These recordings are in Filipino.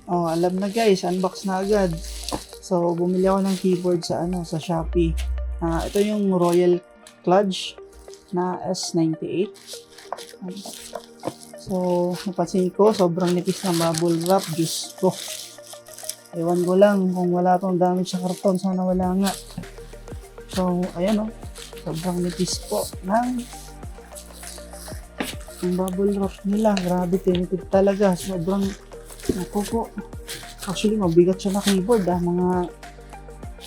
Oh, alam na guys, unbox na agad. So, bumili ako ng keyboard sa sa Shopee. Ito yung Royal Kludge na S98. So, napansin ko, sobrang nipis ng bubble wrap. Diyos ko. Ewan ko lang kung wala tong damage sa karton. Sana wala nga. So, ayan o. Sobrang nipis po ng bubble wrap nila. Grabe, tinitip talaga. Sobrang, naku po. Actually, mabigat siya na keyboard Mga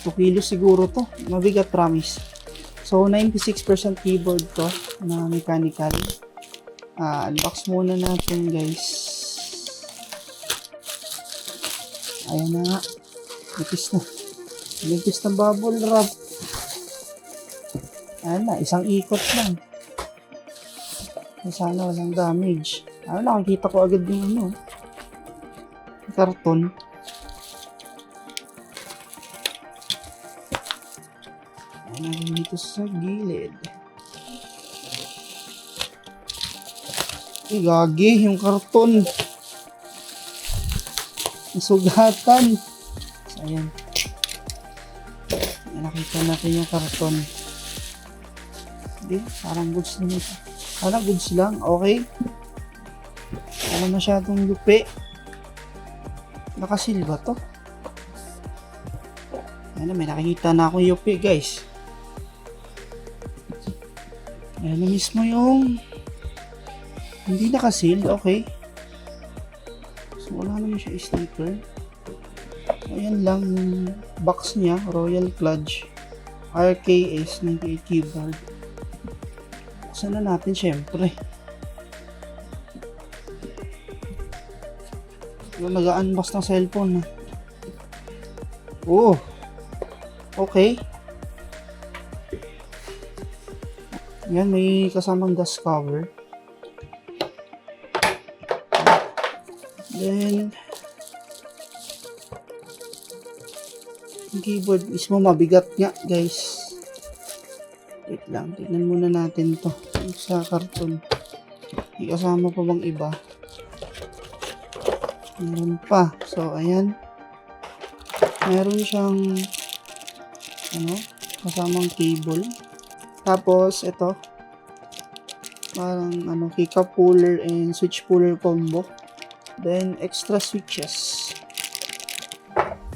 2 kilos siguro to. Mabigat, promise. So, 96% keyboard to na mechanical. Unbox muna natin guys. Ayan na nga. Nipis na. Nipis na bubble wrap. Ayan na. Isang ikot lang. Sana walang damage. Nakikita ko agad yung karton. Ayan na dito sa gilid. Gagi, yung karton. Nasugatan. So, ayan. Nakita natin yung karton. Hindi, parang goods na ito. Parang goods lang, okay. Wala masyadong lupi. Nakasil ba to? Ayan, may nakikita na akong yupi guys. Ayan na mismo yung hindi nakasil, okay. So, wala naman siya sticker. Ayan lang yung box niya, Royal Kludge RKS 98 keyboard. Buksan na natin syempre. Nag-unbox ng cellphone. Oh, okay. Yan, may kasamang dust cover. Then, yung keyboard mismo mabigat nga guys. Wait lang, tignan muna natin to sa karton. May kasama pa bang iba? Meron pa. So, ayan. Meron siyang kasamang cable. Tapos, ito. Parang keycap puller and switch puller combo. Then, extra switches.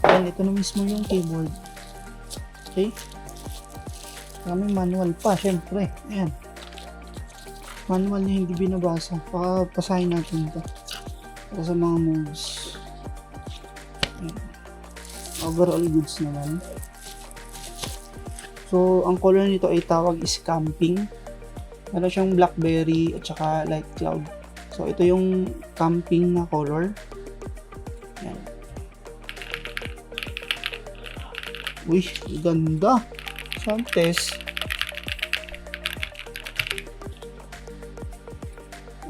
Then, ito na mismo yung keyboard. Okay. Kami manual pa, syempre. Ayan. Manual na hindi binabasa. Pasahin natin ito. Para sa mga moves. Ayan. Overall goods naman. So, ang color nito ay tawag is camping. Meron siyang blackberry at saka light cloud. So, ito yung camping na color. Ayan. Uy, ganda. Sound test.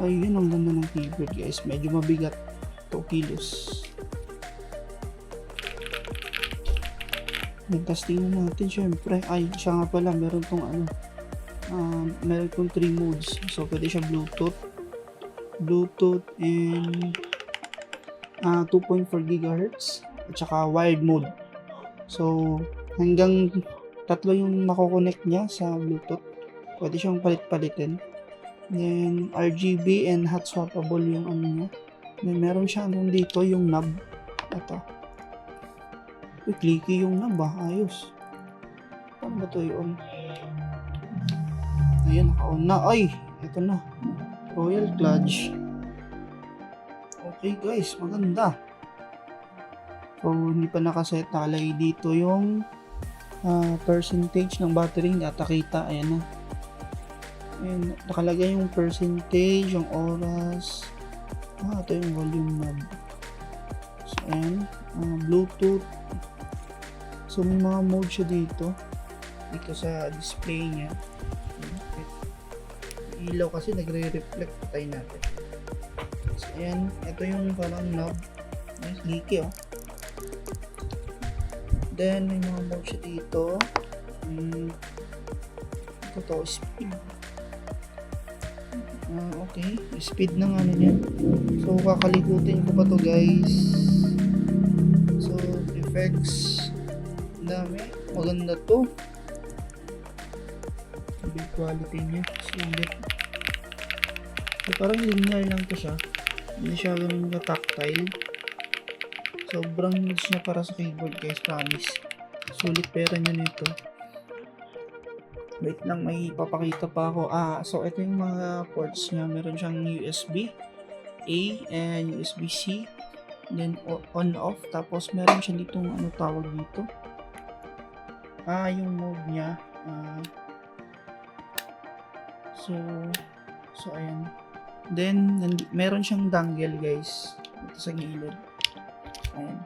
Ayun, ang ganda ng keyboard guys. Medyo mabigat. 2 kilos. Testing na natin syempre. Ay, siya nga pala. Meron tong meron tong 3 modes. So, pwede siya Bluetooth and 2.4 GHz at saka wired mode. So, hanggang 3 yung makokonect niya sa Bluetooth. Pwede siyang palit-palitin. Then, RGB and hot swappable yung niya. Then, meron siya dito yung knob. Ito. Clicky yung knob Ayos. Paano ba ito yun? Ayan, naka-on na. Ay! Ito na. Royal Kludge. Okay guys, maganda. So, hindi pa nakaset. Nakalagay dito yung percentage ng battery. Natakita. Ayan na. Ayan, nakalagay yung percentage, yung oras. Ito yung volume knob. So, ayan. Bluetooth. So, may mga mode siya dito. Dito sa display niya. Ilaw kasi nagre-reflect. Patay natin. So, ayan. Ito yung parang knob. Nice, geeky Then, may mga mode siya dito. Ito to, speed. Okay, speed ng niya. So, kakalikutin ko pa to guys. effects. Ang dami. Maganda to. Build quality niya. Sulit. So, parang linear lang to siya. Hindi siya ganun ka-tactile. Sobrang niche niya para sa keyboard guys, promise. Sulit pera niya nito. Wait lang, may papakita pa ako. So ito yung mga ports niya. Meron siyang USB A and USB C. Then on off. Tapos meron siya ditong ano tawag dito. Yung mode niya. So ayan. Then meron siyang dongle guys. Ito sa gilid. Ayan.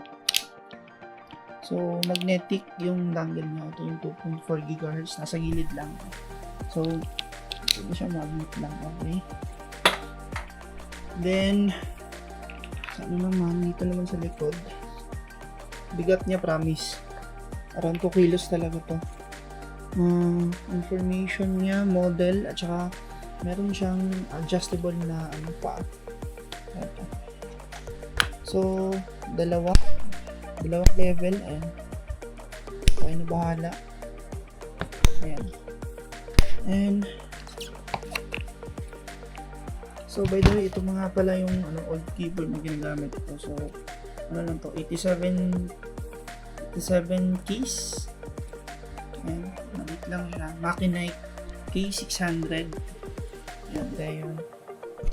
So, magnetic yung dongle niya. Ito yung 2.4 GHz. Nasa gilid lang. So, ito siya magnet lang. Okay. Then, dito naman sa likod. Bigat niya, promise. Around 2 kilos talaga to. Information niya, model, at saka meron siyang adjustable na pa. So, dalawang level. Ayan. Okay na bahala. Ayan. And so by the way, ito mga pala yung old keyboard na ginagamit ko. So lang to, 87 keys. Ayan. Maliit lang siya. Makinite K600. Ayan, tayo.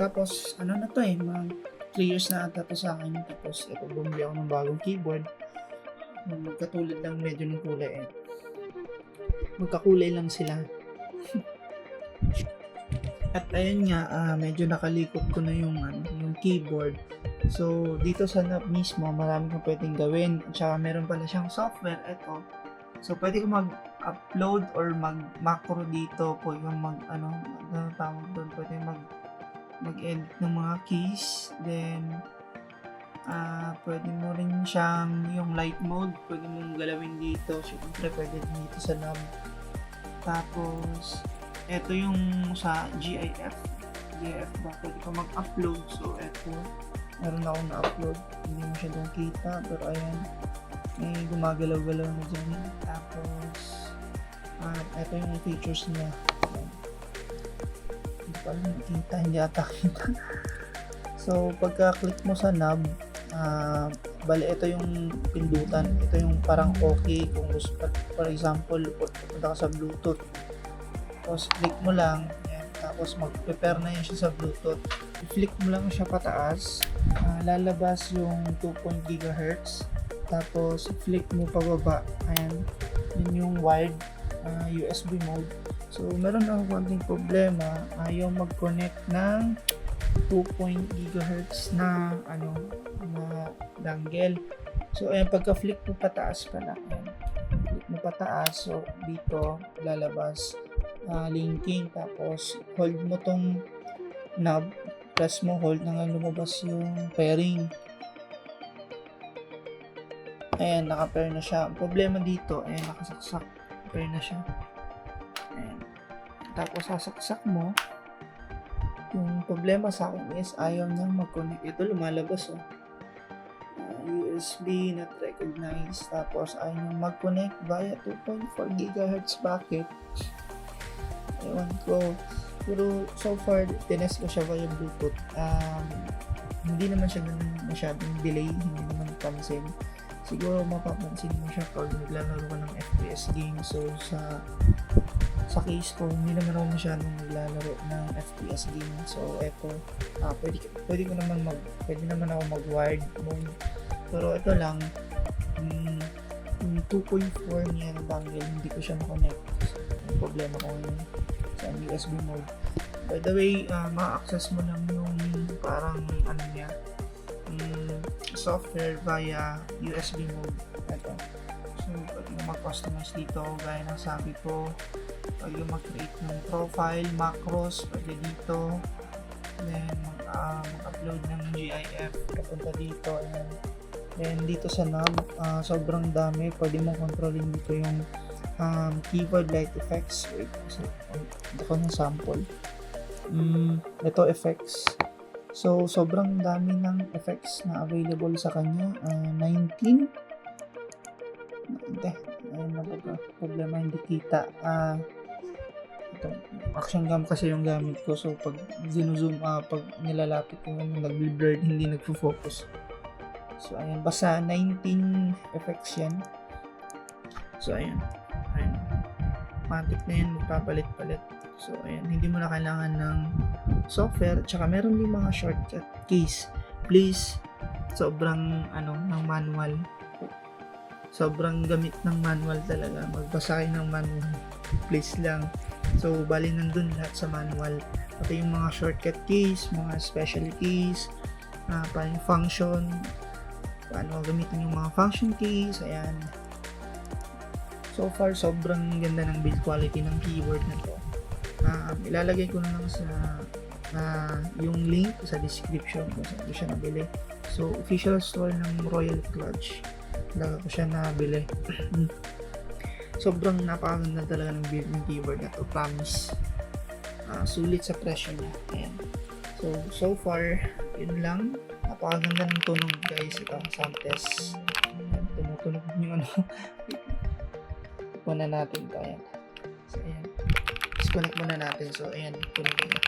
Tapos na to mga 3 years na ata to sa akin. Tapos ito, bumili ako ng bagong keyboard. Magkatulad lang medyo ng kulay magkakulay lang sila. At ayun nga, medyo nakalikot ko na yung keyboard. So dito sa knob mismo, marami kang pwedeng gawin. At saka meron pala siyang software. Ito. So pwede ko mag-upload or mag-macro dito. Pwede kang tawag doon. Pwede mag-edit ng mga keys. Then pwede mo rin siyang yung light mode, pwede mong galawin dito. Siyempre pwede dito sa knob. Tapos eto yung sa GIF ba, pwede ka mag-upload. So eto, meron akong na-upload, hindi mo siya doon kita, pero ayan, may gumagalaw-galaw na dyan. Tapos eto yung features niya. Hindi pa rin nakita, hindi ata kita. So pagka-click mo sa knob, bali ito yung pindutan. Ito yung parang okay kung gusto, for example, pupunta ka sa Bluetooth. Tapos click mo lang, yan, tapos mag-prepare na yan siya sa Bluetooth. I-flick mo lang siya pataas, lalabas yung 2.0 GHz. Tapos flick mo pababa, ayan, yun yung wired USB mode. So meron akong konting problema, ayaw mag-connect ng 2.0 GHz na na dongle. So ayan, pagka-flick mo pataas pala, ayan, flick mo pataas, so dito lalabas linking, tapos hold mo tong knob, press mo, hold hanggang lumabas yung pairing. Ayan, naka-pair na siya. Ang problema dito, ayan, nakasaksak, pair na siya. Ayan. Tapos sasaksak mo. Yung problema sa akin is ayaw niyang mag-connect. Ito lumalabas USB not recognized. Tapos ayaw niyang mag-connect via 2.4 GHz. Bakit? Ewan ko. Pero so far, tinest ko siya via Bluetooth. Hindi naman siya masyadong delay. Hindi naman pansin. Siguro mapapansin mo siya pag naglalaro ka ng FPS game. So sa case ko, hindi naman ako masyadong naglalaro ng FPS game. So eto, pwede naman ako mag-wired mode. Pero ito lang, yung 2.4 niya na dongle, hindi ko siya na-connect. Yung problema ko ngayon sa USB mode. By the way, ma-access mo lang yung parang niya, software via USB mode. Ito. So, pwede mo mag-customize dito, gaya ng sabi ko. Pwede mo mag-create ng profile, macros, pwede dito. Then, mag-upload ng GIF, papunta dito. And then, dito sa knob, sobrang dami. Pwede mo controlling dito yung keyboard light effects. Wait, so, ito ko ng sample. Ito effects. So, sobrang dami ng effects na available sa kanya. 19. Hindi. Ayun na baga. Problema hindi kita. Ito. Action cam kasi yung gamit ko. So, pag zoom pag nilalapit ko yung nag-blur, hindi nagfo-focus. So, ayan. Basta 19 effects yan. So, ayan. Ayan. Matic na yan. Magpapalit-palit. So, ayan. Hindi mo na kailangan ng software. Tsaka, meron din mga shortcut keys. Please, sobrang, ng manual. Sobrang gamit ng manual talaga. Magbasa kayo ng manual. Please lang. So, bali nandun lahat sa manual. Pati yung mga shortcut keys, mga special keys, paano yung function, paano gamitin yung mga function keys, ayan. So far, sobrang ganda ng build quality ng keyboard na to. Ilalagay ko na lang sa yung link sa description kung saan ko siya nabili. So, official store ng Royal Clutch. Talaga ko siya nabili. Sobrang napakaganda talaga ng build ng keyboard na to. Promise. Sulit sa presyo niya. Ayan. So far, yun lang. Napakaganda ng tunog guys. Ito, sound test. Ayan, tumutunog yung muna natin ito. Ayan. So, ayan. Disconnect muna natin. So, ayan. Tunog na.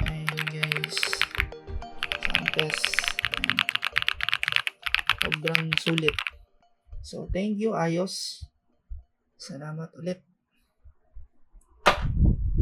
Ayan guys. Sound test. Ayan. Sobrang sulit. So, thank you, ayos. Salamat ulit.